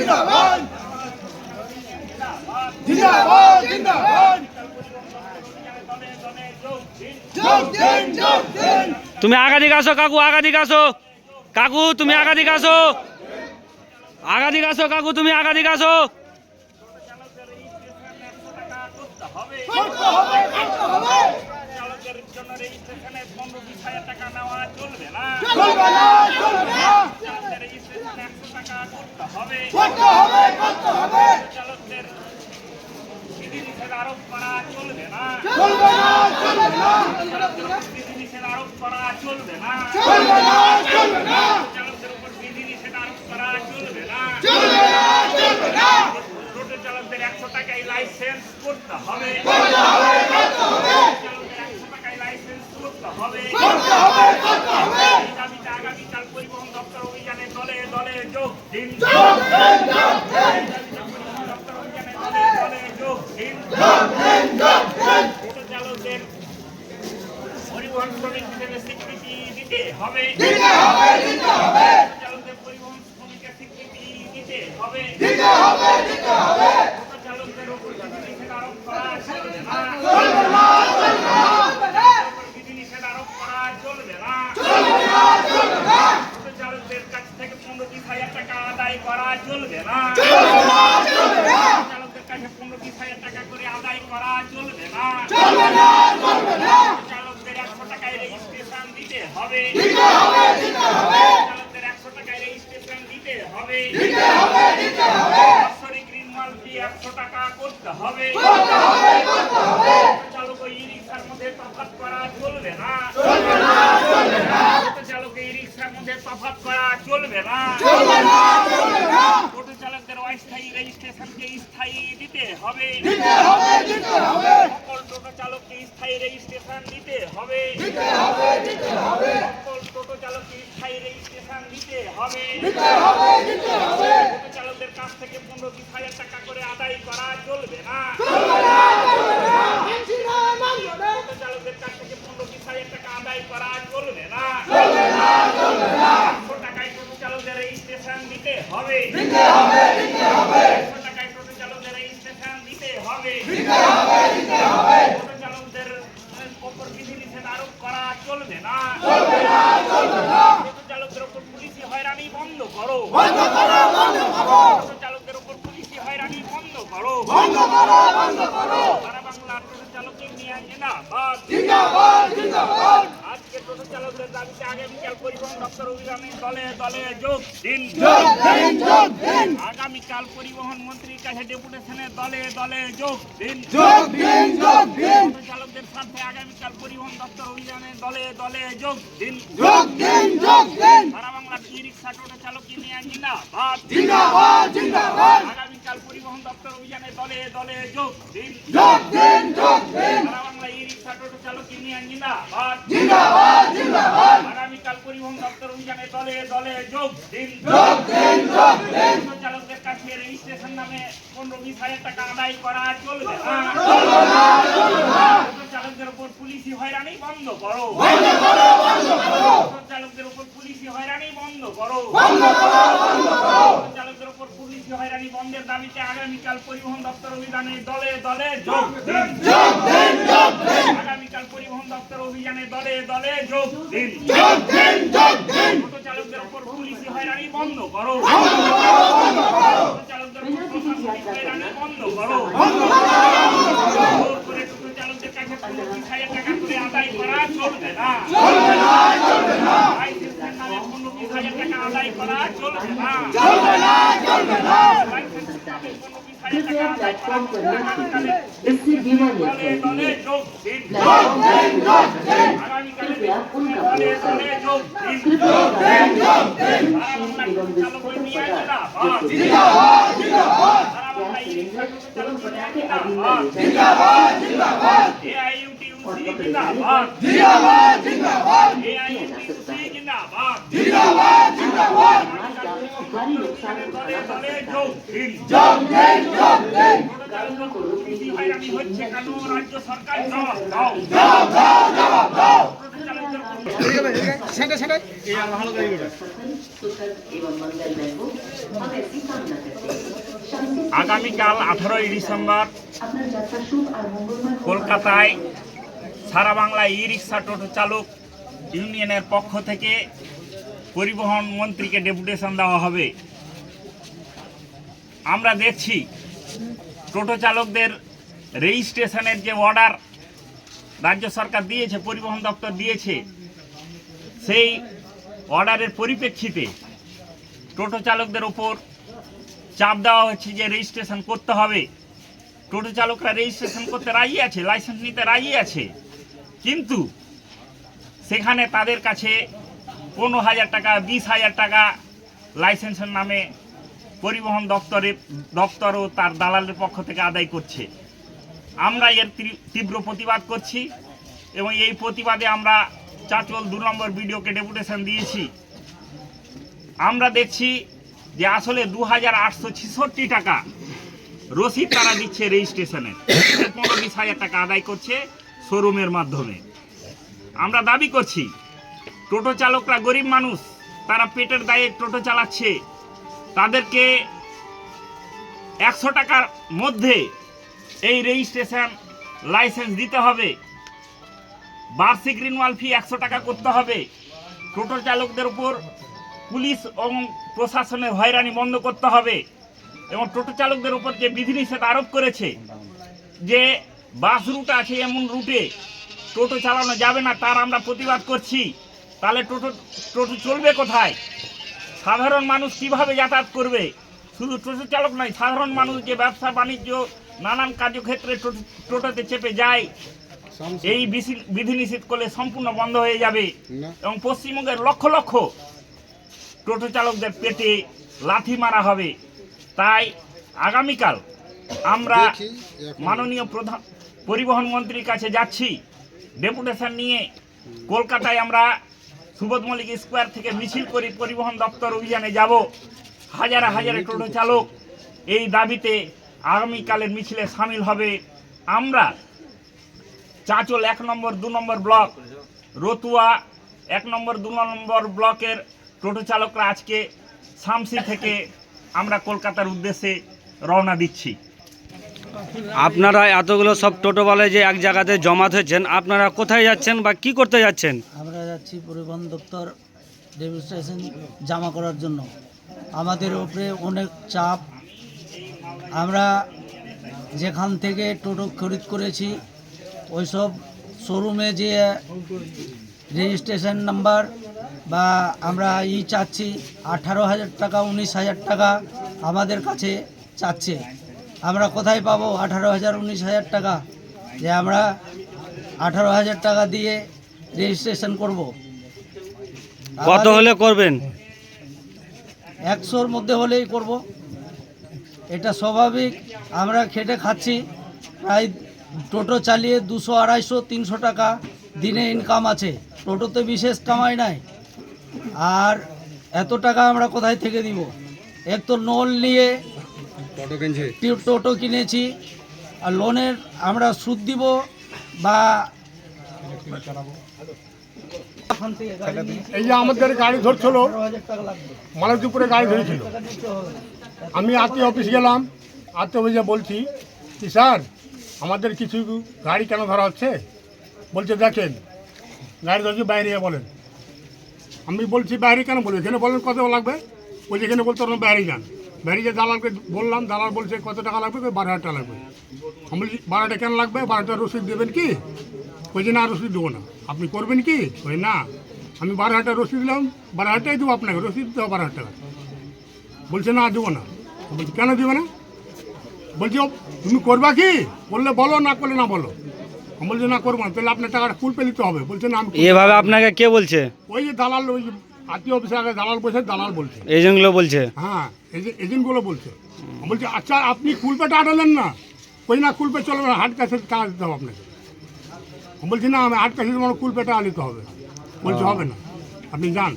জিন্দাবাদ জিন্দাবাদ জিন্দাবাদ যোগ দিন যোগ দিন। তুমি আগাদিকে আসো কাকু, আগাদিকে আসো কাকু, তুমি আগাদিকে আসো, আগাদিকে আসো কাকু, তুমি আগাদিকে আসো। করতে হবে করতে হবে চালকের জন্য রেজিস্ট্রেশনে 15-20 টাকা নেওয়া চলবে না। চলবে না চলবে না চালকদের রেজিস্ট্রেশনে 100 টাকা করতে হবে। করতে হবে করতে হবে চালকদের বিধিনিষেধ আরোপ করা চলবে না। চলবে না চলবে না বিধিনিষেধ আরোপ করা চলবে না। চলবে না চলবে না চালকদের উপর বিধিনিষেধ আরোপ করা চলবে না। চলবে না চলবে না টোটো চালকদের 100 টাকায় লাইসেন্স করতে হবে। করতে হবে করতে হবে চালকদের 100 টাকায় লাইসেন্স করতে হবে। করতে হবে করতে হবে এই দাবিতে আগামীকাল পরিবহন দপ্তর অভিযানে দলে দলে যোগ দিন। যোগ দিন যোগ দিন পরিবহন দপ্তর অভিযানে দলে দলে যোগ দিন। যোগ দিন যোগ দিন টোটো চালকদের পরিবহন শ্রমিক হিসেবে স্বীকৃতি দিতে হবে। দিতে হবে দিতে হবে টোটো চালকদের পরিবহন শ্রমিকের স্বীকৃতি দিতে হবে। দিতে হবে দিতে হবে টোটো চালকদের উপর বিধিনিষেধ আরোপ করা চলবে না। চলবে না চলবে না উপর বিধিনিষেধ আরোপ করা চলবে না। চলবে না চলবে না টোটো চালকদের কাছ থেকে 15-20 টাকা আদায় করা চলবে না। চলবে না চলবে না চালকদের কাছে 15-20 টাকা করে আদায় করা চলবে না। চলবে না চলবে না চালকদের 100 টাকায় রেজিস্ট্রেশন দিতে হবে। দিতে হবে দিতে হবে চালকদের 100 টাকায় রেজিস্ট্রেশন দিতে হবে। দিতে হবে দিতে হবে বাৎসরিক রিনিউয়াল ফি 100 টাকা করতে হবে। করতে হবে করতে হবে চালক ও ই-রিকশার মধ্যে তফাৎ করা চলবে না। চলবে না চলবে না টোটো চালক ই-রিকশার মধ্যে তফাৎ করা চলবে না। চলবে না চলবে না টোটো চালকদের অস্থায়ী রেজিস্ট্রেশনকে স্থায়ী দিতে হবে। দিতে হবে দিতে হবে সকল টোটো চালককে স্থায়ী রেজিস্ট্রেশন দিতে হবে। দিতে হবে দিতে হবে সকল টোটো চালককে স্থায়ী রেজিস্ট্রেশন দিতে হবে। দিতে হবে দিতে হবে টোটো চালকদের কাছ থেকে 15-20 টাকা করে আদায় করা চলবে না। চলবে না চলবে না মানছিনা মানবো না টোটো চালকদের কাছ থেকে 15-20 টাকা আদায় করা চলবে না। চলবে না চলবে না 100 টাকায় টোটো চালকদের রেজিস্ট্রেশন দিতে হবে। দিতে হবে দিতে হবে 100 টাকায় টোটো চালকদের রেজিস্ট্রেশন দিতে হবে। দিতে হবে দিতে হবে টোটো চালকদের উপর বিধিনিষেধ আরোপ করা চলবে না। চলবে না চলবে না টোটো চালকদের উপর পুলিশি হয়রানি বন্ধ করো। বন্ধ করো বন্ধ করো টোটো চালকদের উপর পুলিশি হয়রানি বন্ধ করো। বন্ধ করো বন্ধ করো সারা বাংলার টোটো চালক ইউনিয়ন জিন্দাবাদ। জিন্দাবাদ জিন্দাবাদ আজকে টোটো চালকদের দাবিতে আগামীকাল পরিবহন দপ্তর অভিযানে দলে দলে যোগ দিন। যোগ দিন যোগ দিন আগামীকাল পরিবহন মন্ত্রীর কাছে ডেপুটেশনে দলে দলে যোগ দিন। যোগ দিন যোগ দিন টোটো চালকদের স্বার্থে আগামীকাল পরিবহন দপ্তর অভিযানে দলে দলে যোগ দিন। যোগ দিন যোগ দিন সারা বাংলার ই-রিকশা টোটো চালক ইউনিয়ন জিন্দাবাদ। জিন্দাবাদ জিন্দাবাদ আগামীকাল পরিবহন দপ্তর অভিযানে দলে দলে যোগ দিন। যোগ দিন যোগ দিন সারা বাংলা ই-রিকশা টোটো চালক ইউনিয়ন জিন্দাবাদ। জিন্দাবাদ জিন্দাবাদ আগামীকাল পরিবহন দপ্তর অভিযানে দলে দলে যোগ দিন। যোগ দিন যোগ দিন টোটো চালকদের কাছে রেজিস্ট্রেশন নামে 15-20 টাকা আদায় করা চলবে না। চলবে না চলবে না টোটো চালকদের উপর পুলিশি হয়রানি বন্ধ করো। বন্ধ করো বন্ধ করো টোটো চালকদের উপর পুলিশি হয়রানি বন্ধ করো। বন্ধ করো বন্ধ করো টোটো চালকদের উপর পুলিশি হয়রানি বন্ধের দাবিতে আগামীকাল পরিবহন দপ্তর অভিযানে দলে দলে যোগ দিন। যোগ দিন যোগ দিন আগামীকাল পরিবহন দপ্তর অভিযানে দলে দলে যোগ দিন। যোগ দিন যোগ দিন টোটো চালকদের উপর পুলিশি হয়রানি বন্ধ করো। বন্ধ করো বন্ধ করো টোটো চালকদের উপর প্রশাসনিক হয়রানি বন্ধ করো। বন্ধ করো জোর করে টোটো চালকদের কাছে 15-20 টাকা করে আদায় করা চলবে না। চলবে না চলবে না লাইসেন্সের নামে 15-20 টাকা আদায় করা চলবে না। চলবে না চলবে না লাইসেন্সের নামে 15-20 कृपया টাকা আদায় করা प्लेटफॉर्म पर চলবে न না। छूटें। इससे बीमा দলে দলে যোগ দিন। যোগ দিন যোগ দিন আগামীকাল कृपया उनका দলে प्रयोग দলে करें। যোগ দিন। যোগ দিন যোগ দিন সারা বাংলার টোটো চালক ইউনিয়ন জিন্দাবাদ। জিন্দাবাদ জিন্দাবাদ সারা বাংলার ই-রিকশা টোটো চালক ইউনিয়ন पटाखे জিন্দাবাদ। জিন্দাবাদ জিন্দাবাদ AIUTUC জিন্দাবাদ। জিন্দাবাদ জিন্দাবাদ AIUTUC জিন্দাবাদ। জিন্দাবাদ জিন্দাবাদ भारी नुकसान দলে দলে যোগ দিন। যোগ দিন যোগ দিন টোটো চালকদের উপর পুলিশি হয়রানি হচ্ছে কেন? রাজ্য সরকার জবাব দাও। জবাব দাও জবাব দাও টোটো চালকদের উপর सुखद एवं मंगलमय हो हम ऐसी कामना करते हैं। আগামীকাল 18ই ডিসেম্বর আপনার যাত্রা শুভ আর মঙ্গলময় হোক। কলকাতায় সারা বাংলায় ই রিক্সা টোটো চালক ইউনিয়নের পক্ষ থেকে পরিবহন মন্ত্রীকে ডেপুটেশন দেওয়া হবে। আমরা দেখছি টোটো চালকদের রেজিস্ট্রেশনের যে অর্ডার রাজ্য সরকার দিয়েছে, পরিবহন দপ্তর দিয়েছে, সেই অর্ডারের পরিপ্রেক্ষিতে টোটো চালকদের ওপর চাপ দেওয়া হচ্ছে যে রেজিস্ট্রেশন করতে হবে। টোটো চালকরা রেজিস্ট্রেশন করতে রাজি আছে, লাইসেন্স নিতে রাজি আছে, কিন্তু সেখানে তাদের কাছে 15,000 টাকা, 20,000 টাকা লাইসেন্সের নামে পরিবহন দপ্তর ও তার দালালের পক্ষ থেকে আদায় করছে। আমরা এর তীব্র প্রতিবাদ করছি এবং এই প্রতিবাদে আমরা চাঁচল 2 নম্বর বিডিওকে ডেপুটেশন দিয়েছি। আমরা দেখছি যে আসলে 2,866 টাকা রসিদ তারা দিচ্ছে রেজিস্ট্রেশনে, 15-20,000 টাকা আদায় করছে শোরুমের মাধ্যমে। আমরা দাবি করছি টোটো চালকরা গরিব মানুষ, তারা পেটের দায়ে টোটো চালাচ্ছে, তাদেরকে 100 টাকার মধ্যে এই রেজিস্ট্রেশন লাইসেন্স দিতে হবে, বার্ষিক রিনিউয়াল ফি 100 টাকা করতে হবে। টোটো চালকদের উপর পুলিশ এবং প্রশাসনের হয়রানি বন্ধ করতে হবে এবং টোটো চালকদের উপর যে বিধিনিষেধ আরোপ করেছে যে বাস রুট আছে এমন রুটে টোটো চালানো যাবে না, তার আমরা প্রতিবাদ করছি। তাহলে টোটো চলবে কোথায়? সাধারণ মানুষ কিভাবে যাতায়াত করবে? শুধু টোটো চালক নয়, সাধারণ মানুষ যে ব্যবসা বাণিজ্য নানান কার্যক্ষেত্রে টোটোতে চেপে যায়, এই বিধিনিষেধ করলে সম্পূর্ণ বন্ধ হয়ে যাবে এবং পশ্চিমবঙ্গের লক্ষ লক্ষ টোটো চালকদের পেটে লাথি মারা হবে। তাই আগামীকাল আমরা মাননীয় প্রধান পরিবহন মন্ত্রীর কাছে যাচ্ছি ডেপুটেশন নিয়ে। কলকাতায় আমরা সুবোধ মল্লিক স্কোয়ার থেকে মিছিল করি, পরিবহন দপ্তর অভিযানে যাব। হাজারে হাজারে টোটো চালক এই দাবিতে আগামীকালের মিছিলে সামিল হবে। আমরা চাঁচল 1 নম্বর 2 নম্বর ব্লক, রতুয়া 1 নম্বর 2 নম্বর ব্লকের টোটো চালকরা আজকে শামসি থেকে আমরা কলকাতার উদ্দেশ্যে রওনা দিচ্ছি। আপনারা এতগুলো সব টোটোওয়ালা যে এক জায়গাতে জমাত হয়েছেন, আপনারা কোথায় যাচ্ছেন বা কি করতে যাচ্ছেন? আমরা যাচ্ছি পরিবহন দপ্তর রেজিস্ট্রেশন জমা করার জন্য। আমাদের উপরে অনেক চাপ। আমরা যেখান থেকে টোটো খরিদ করেছি ওইসব শোরুমে যে রেজিস্ট্রেশন নাম্বার বা আমরা চাচ্ছি 18,000 টাকা, 19,000 টাকা আমাদের কাছে চাচ্ছে। আমরা কোথায় পাবো 18,000, 19,000 টাকা যে আমরা 18,000 টাকা দিয়ে রেজিস্ট্রেশন করব? কত হলে করবেন? 100-র মধ্যে হলেই করব। এটা স্বাভাবিক। আমরা খেটে খাচ্ছি, প্রায় টোটো চালিয়ে 200, 250, 300 টাকা দিনে ইনকাম আছে। টোটোতে বিশেষ কামাই নাই, আর এত টাকা আমরা কোথায় থেকে দিব? এক তো লোন নিয়ে টোটো কিনেছি, আর লোনের আমরা সুদ দিব বা এই যে আমাদের গাড়ি ধরছিল, মালতীপুরে গাড়ি ধরেছিল। আমি আত্মীয় অফিস গেলাম, আত্মীয় অফিসে বলছি কি স্যার আমাদের কিছু গাড়ি কেন ধরা হচ্ছে? বলছে দেখেন গাড়ি ধরছি বাইরে বলেন। আমি বলছি বাইরে কেন বলবো, এখানে বলেন কত লাগবে? বলছে এখানে বলতে ওরা বাইরে যান। বাইরে যে দালালকে বললাম, দালাল বলছে কত টাকা লাগবে? 12,000 টাকা লাগবে। আমি বলছি 12টা কেন লাগবে? 12টা রসিদ দেবেন কি? বলছে না রসিদ দেবো না। আপনি করবেন কি? ওই না, আমি 12,000 টাকা রসিদ দিলাম, 12,000 টাকাই দেবো আপনাকে, রসিদ দেবো 12,000 টাকা। বলছে না দেবো না। বলছি কেন দেবে না? বলছি তুমি করবা কি? বললে বলো, না করলে না বলো। আমি বলছি না করবো না। তাহলে আপনার টাকাটা ফুল পে নিতে হবে। বলছে না আমি এভাবে আপনাকে কে বলছে? ওই যে দালাল, ওই যে আত্মীয় অফিসে আগে দালাল বসে, দালাল বলছে, এজেন্টগুলো বলছে? হ্যাঁ এজেন্টগুলো বলছে। আমি বলছি আচ্ছা আপনি ফুল পেটা আটালেন না? ওই না ফুল পে চলবে না, হার্ড ক্যাশে টাকা দিতে হবে আপনাকে। আমি বলছি না আমি হার্ড ক্যাশে তোমার ফুল পেটা আনিতে হবে। বলছে হবে না, আপনি যান।